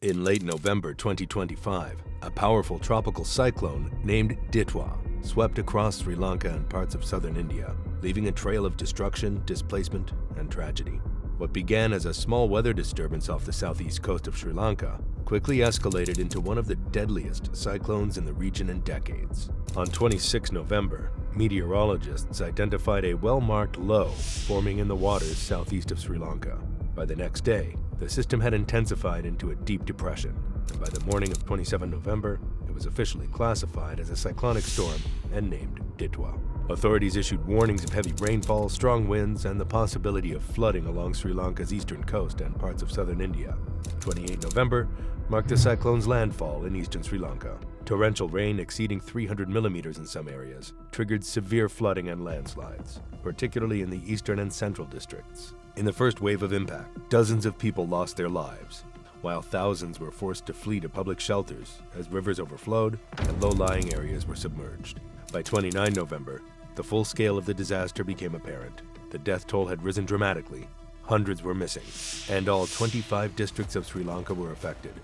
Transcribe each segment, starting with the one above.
In late November 2025, a powerful tropical cyclone named Ditwa swept across Sri Lanka and parts of southern India, leaving a trail of destruction, displacement, and tragedy. What began as a small weather disturbance off the southeast coast of Sri Lanka quickly escalated into one of the deadliest cyclones in the region in decades. On 26 November, meteorologists identified a well-marked low forming in the waters southeast of Sri Lanka. By the next day, the system had intensified into a deep depression, and by the morning of 27 November, it was officially classified as a cyclonic storm and named Ditwa. Authorities issued warnings of heavy rainfall, strong winds, and the possibility of flooding along Sri Lanka's eastern coast and parts of southern India. 28 November marked the cyclone's landfall in eastern Sri Lanka. Torrential rain exceeding 300 millimeters in some areas triggered severe flooding and landslides, particularly in the eastern and central districts. In the first wave of impact, dozens of people lost their lives, while thousands were forced to flee to public shelters as rivers overflowed and low-lying areas were submerged. By 29 November, the full scale of the disaster became apparent. The death toll had risen dramatically, hundreds were missing, and all 25 districts of Sri Lanka were affected.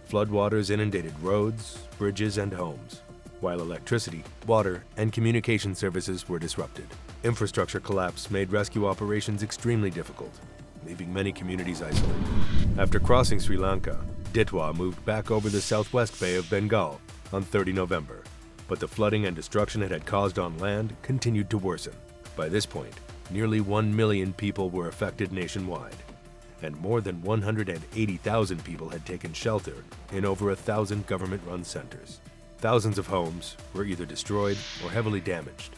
Floodwaters inundated roads, bridges, and homes, while electricity, water, and communication services were disrupted. Infrastructure collapse made rescue operations extremely difficult, leaving many communities isolated. After crossing Sri Lanka, Ditwa moved back over the southwest Bay of Bengal on 30 November, but the flooding and destruction it had caused on land continued to worsen. By this point, nearly 1 million people were affected nationwide, and more than 180,000 people had taken shelter in over 1,000 government-run centers. Thousands of homes were either destroyed or heavily damaged,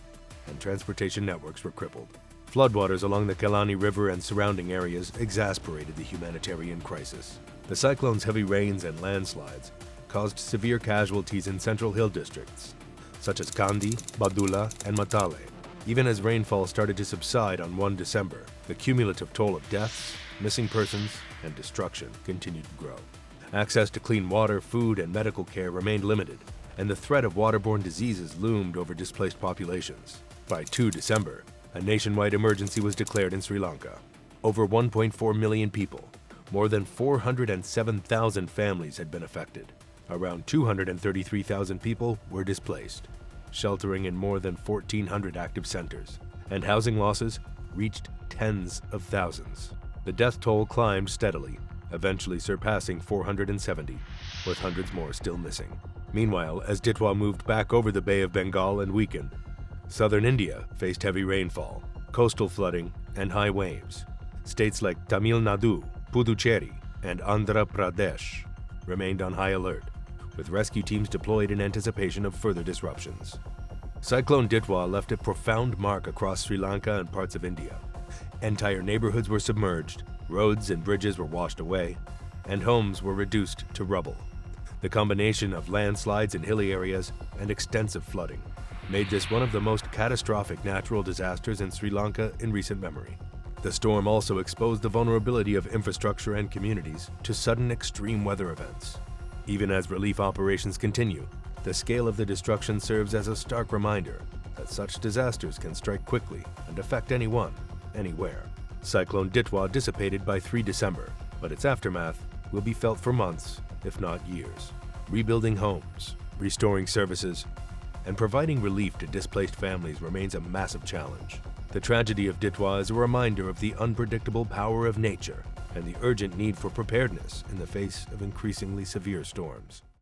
and transportation networks were crippled. Floodwaters along the Kalani River and surrounding areas exasperated the humanitarian crisis. The cyclone's heavy rains and landslides caused severe casualties in central hill districts, such as Kandy, Badula, and Matale. Even as rainfall started to subside on 1 December, the cumulative toll of deaths, missing persons, and destruction continued to grow. Access to clean water, food, and medical care remained limited, and the threat of waterborne diseases loomed over displaced populations. By 2 December, a nationwide emergency was declared in Sri Lanka. Over 1.4 million people, more than 407,000 families had been affected. Around 233,000 people were displaced, sheltering in more than 1,400 active centers, and housing losses reached tens of thousands. The death toll climbed steadily, eventually surpassing 470, with hundreds more still missing. Meanwhile, as Ditwa moved back over the Bay of Bengal and weakened, southern India faced heavy rainfall, coastal flooding, and high waves. States like Tamil Nadu, Puducherry, and Andhra Pradesh remained on high alert, with rescue teams deployed in anticipation of further disruptions. Cyclone Ditwa left a profound mark across Sri Lanka and parts of India. Entire neighborhoods were submerged, roads and bridges were washed away, and homes were reduced to rubble. The combination of landslides in hilly areas and extensive flooding made this one of the most catastrophic natural disasters in Sri Lanka in recent memory. The storm also exposed the vulnerability of infrastructure and communities to sudden extreme weather events. Even as relief operations continue, the scale of the destruction serves as a stark reminder that such disasters can strike quickly and affect anyone, anywhere. Cyclone Ditwa dissipated by 3 December, but its aftermath will be felt for months, if not years. Rebuilding homes, restoring services, and providing relief to displaced families remains a massive challenge. The tragedy of Ditwa is a reminder of the unpredictable power of nature and the urgent need for preparedness in the face of increasingly severe storms.